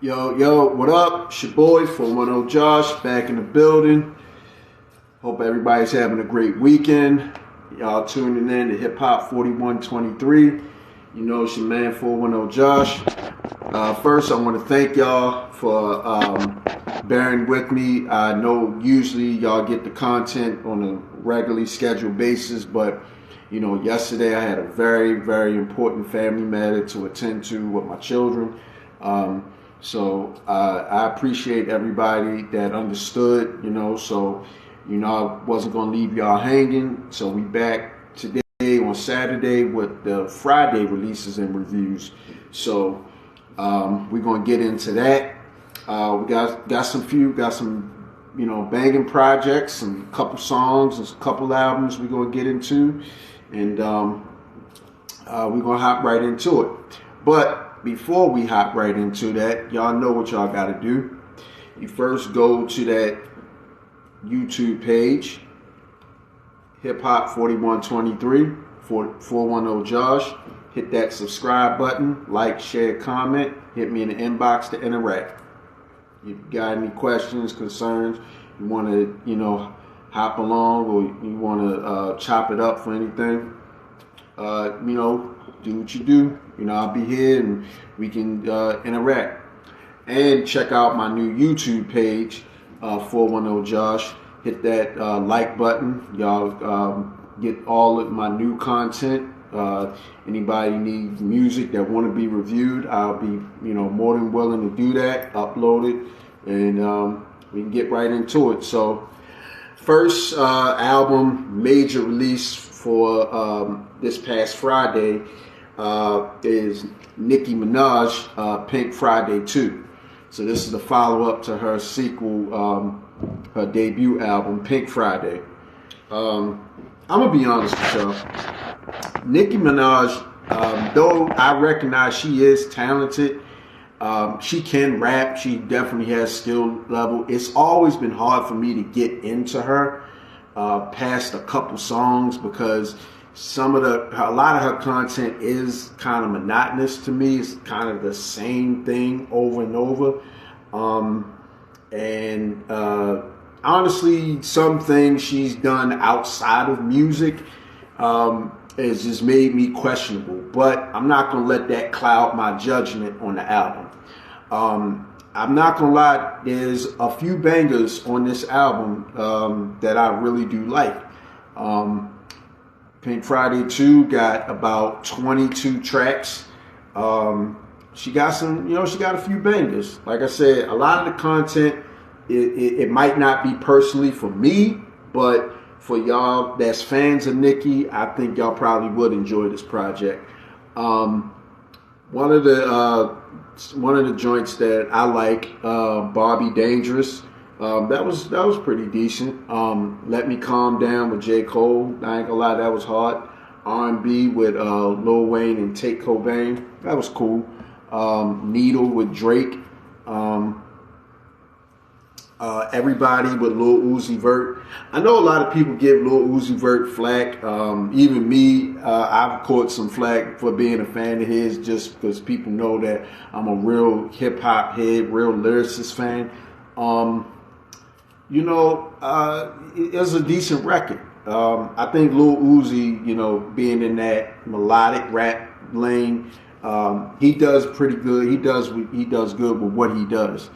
Yo, what up? It's your boy, 410 Josh, back in the building. Hope everybody's having a great weekend. Y'all tuning in to Hip Hop 4123. You know, it's your man, 410 Josh. First, I want to thank y'all for bearing with me. I know usually y'all get the content on a regularly scheduled basis, but you know, yesterday I had a very, very important family matter to attend to with my children. So I appreciate everybody that understood, so, I wasn't going to leave y'all hanging. So we back today on Saturday with the Friday releases and reviews. So we're going to get into that. We got some banging projects, some couple songs, and a couple albums we're going to get into. And we're going to hop right into it. But before we hop right into that, y'all know what y'all got to do. You first go to that YouTube page, Hip Hop 4123, 410 Josh. Hit that subscribe button, like, share, comment. Hit me in the inbox to interact. If you got any questions, concerns, you want to, hop along, or you want to chop it up for anything, do what you do. I'll be here and we can interact. And check out my new YouTube page, 410 Josh. Hit that like button. Y'all get all of my new content. Anybody needs music that want to be reviewed, I'll be more than willing to do that. Upload it, and we can get right into it. So first album major release for this past Friday is Nicki Minaj, Pink Friday 2. So this is the follow-up to her sequel, her debut album, Pink Friday. I'm going to be honest with y'all. Nicki Minaj, though I recognize she is talented, she can rap, she definitely has skill level. It's always been hard for me to get into her past a couple songs, because a lot of her content is kind of monotonous to me. It's kind of the same thing over and over. Honestly, some things she's done outside of music has just made me questionable. But I'm not going to let that cloud my judgment on the album. I'm not going to lie, there's a few bangers on this album that I really do like. Pink Friday 2 got about 22 tracks. She got she got a few bangers. Like I said, a lot of the content, it might not be personally for me, but for y'all that's fans of Nicki, I think y'all probably would enjoy this project. One of the joints that I like, Barbie Dangerous. That was pretty decent. Let Me Calm Down with J. Cole. I ain't gonna lie, that was hard. R&B with Lil Wayne and Tate Cobain. That was cool. Needle with Drake. Everybody with Lil Uzi Vert. I know a lot of people give Lil Uzi Vert flack. Even me, I've caught some flack for being a fan of his, just because people know that I'm a real hip hop head, real lyricist fan. It was a decent record. I think Lil Uzi, being in that melodic rap lane, he does pretty good. He does good with what he does.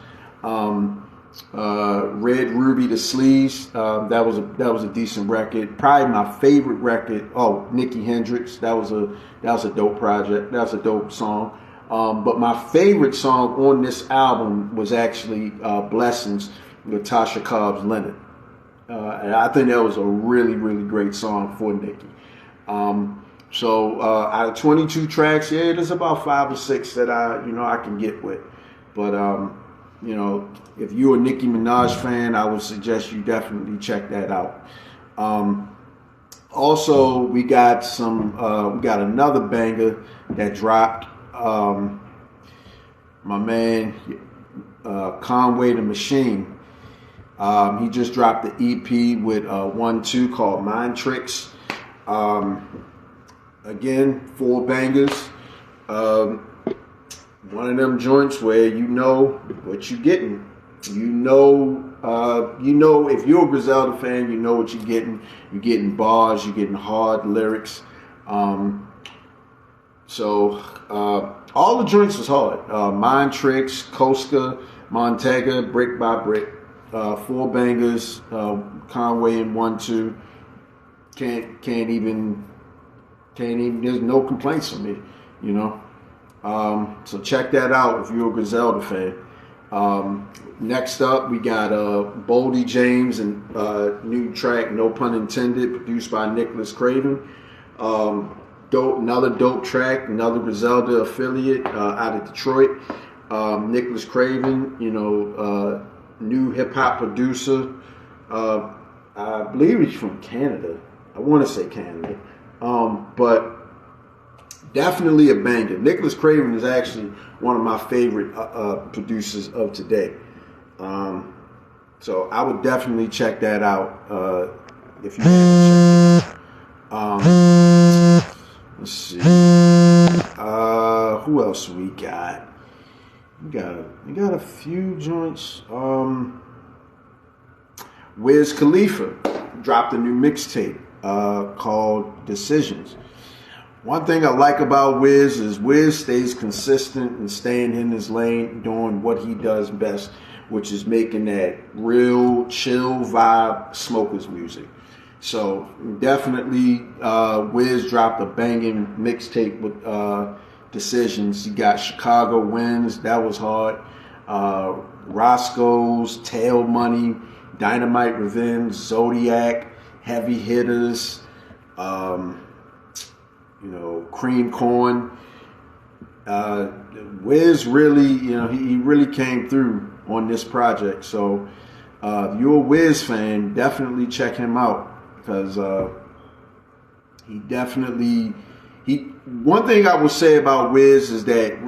Red Ruby the Sleeves, that was a decent record. Probably my favorite record. Oh, Nicki Hendrix, that was a dope project. That was a dope song. But my favorite song on this album was actually Blessings with Tasha Cobbs Leonard. And I think that was a really, really great song for Nicki. So out of 22 tracks, yeah, there's about 5 or 6 that I can get with. But if you're a Nicki Minaj fan, I would suggest you definitely check that out. Also, we got another banger that dropped. My man, Conway the Machine. He just dropped the EP with 1-2 called Mind Tricks. Again, 4 bangers. The one of them joints where you know what you're getting. You know if you're a Griselda fan, you know what you're getting. You're getting bars, you're getting hard lyrics. So all the joints was hard. Mind Tricks, Koska, Montega, Brick by Brick, 4 bangers, Conway and 1-2. Can't even. There's no complaints from me, you know. So check that out if you're a Griselda fan. Next up, we got Boldy James and new track, no pun intended, produced by Nicholas Craven. Another dope track, another Griselda affiliate out of Detroit. Nicholas Craven, you know, new hip hop producer. I believe he's from Canada. I want to say Canada, but definitely a banger. Nicholas Craven is actually one of my favorite producers of today. So I would definitely check that out if you haven't checked it out. Let's see. Who else we got? We got a few joints. Wiz Khalifa dropped a new mixtape called Decisions. One thing I like about Wiz is Wiz stays consistent and staying in his lane, doing what he does best, which is making that real chill vibe smokers music. So definitely Wiz dropped a banging mixtape with Decisions. He got Chicago Wins, that was hard. Roscoe's, Tail Money, Dynamite Revenge, Zodiac, Heavy Hitters, Cream Corn. Wiz really, he really came through on this project. So if you're a Wiz fan, definitely check him out, because one thing I will say about Wiz is that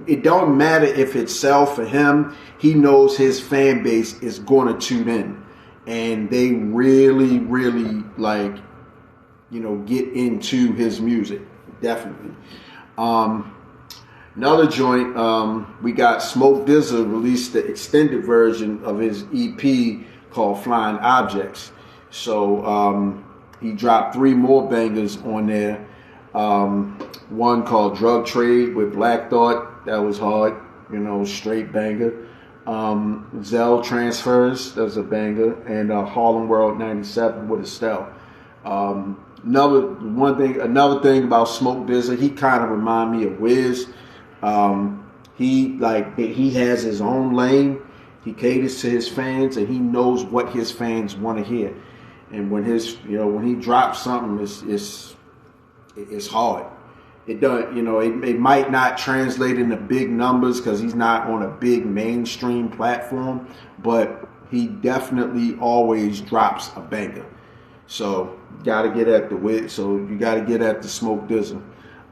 it don't matter if it's sell for him. He knows his fan base is going to tune in, and they really, really get into his music. Definitely. Another joint, we got Smoke DZA released the extended version of his EP called Flying Objects. So he dropped 3 more bangers on there. One called Drug Trade with Black Thought, that was hard, straight banger. Zell Transfers, that was a banger, and Harlem World 97 with Estelle. Another thing about Smoke DZA, he kind of remind me of Wiz. He has his own lane. He caters to his fans, and he knows what his fans want to hear. And when he drops something, it's hard. It doesn't, it might not translate into big numbers because he's not on a big mainstream platform, but he definitely always drops a banger. So you got to get at the Wiz. So you got to get at the Smoke DZA.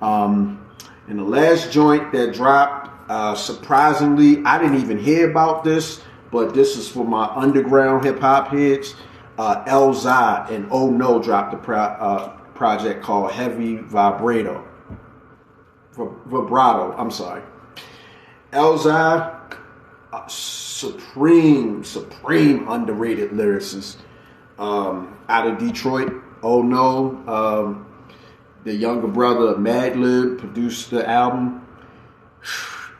And the last joint that dropped, surprisingly, I didn't even hear about this, but this is for my underground hip hop heads. Elzhi and Oh No dropped a project called Heavy Vibrato. Vibrato, I'm sorry. Elzhi, supreme underrated lyricist out of Detroit. Oh No, the younger brother of Madlib produced the album.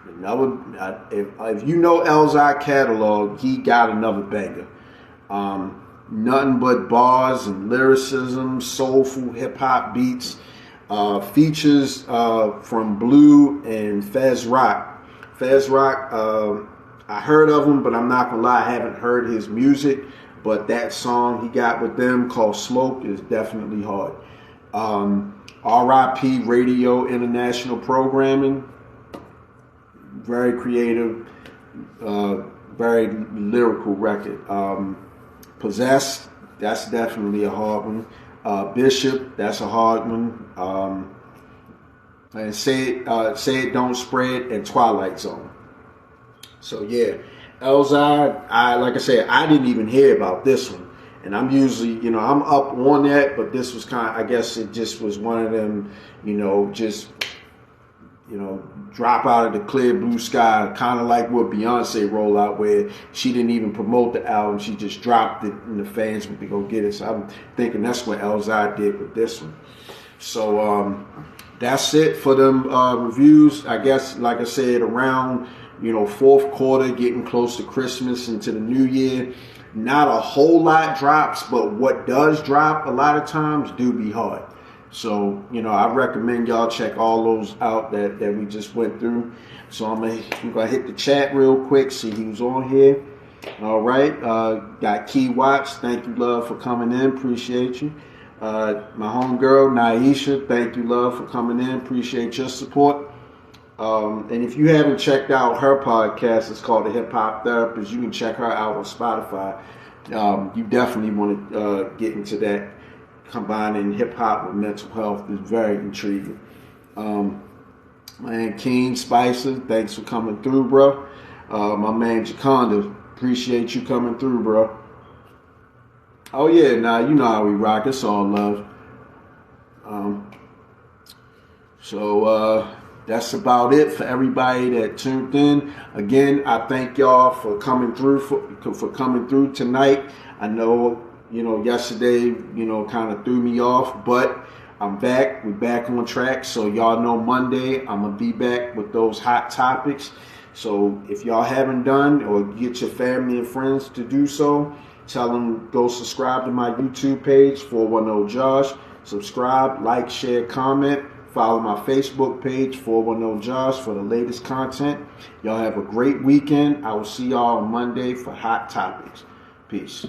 If you know Elzhi catalog, he got another banger. Nothing but bars and lyricism, soulful hip hop beats. Features from Blue and Fez Rock. Fez Rock, I heard of him, but I'm not gonna lie, I haven't heard his music. But that song he got with them called Smoke is definitely hard. RIP Radio International Programming, very creative, very lyrical record. Possessed, that's definitely a hard one. Bishop, that's a hard one. And Say It Don't Spread, and Twilight Zone. So yeah, Elzhi, like I said, I didn't even hear about this one. And I'm usually, I'm up on that, but this was I guess it just was one of them, just drop out of the clear blue sky, kind of like what Beyonce rolled out, where she didn't even promote the album, she just dropped it and the fans went to go get it. So I'm thinking that's what Elzhi did with this one. So that's it for them reviews. I guess, like I said, around fourth quarter, getting close to Christmas into the new year, not a whole lot drops, but what does drop a lot of times do be hard. So, I recommend y'all check all those out that we just went through. So we're going to hit the chat real quick, see who's on here. All right. Got Key Watts. Thank you, love, for coming in. Appreciate you. My homegirl, Naisha. Thank you, love, for coming in. Appreciate your support. And if you haven't checked out her podcast, it's called The Hip Hop Therapist. You can check her out on Spotify. You definitely want to get into that. Combining hip hop with mental health is very intriguing. Man, King Spicer, thanks for coming through, bro. My man Jaconda, appreciate you coming through, bro. Oh yeah, now you know how we rock. It's all love. So that's about it for everybody that tuned in. Again, I thank y'all for coming through for coming through tonight. I know, yesterday, kind of threw me off, but I'm back. We're back on track. So y'all know Monday, I'm going to be back with those hot topics. So if y'all haven't done, or get your family and friends to do so, tell them go subscribe to my YouTube page, 410 Josh. Subscribe, like, share, comment. Follow my Facebook page, 410 Josh, for the latest content. Y'all have a great weekend. I will see y'all on Monday for hot topics. Peace.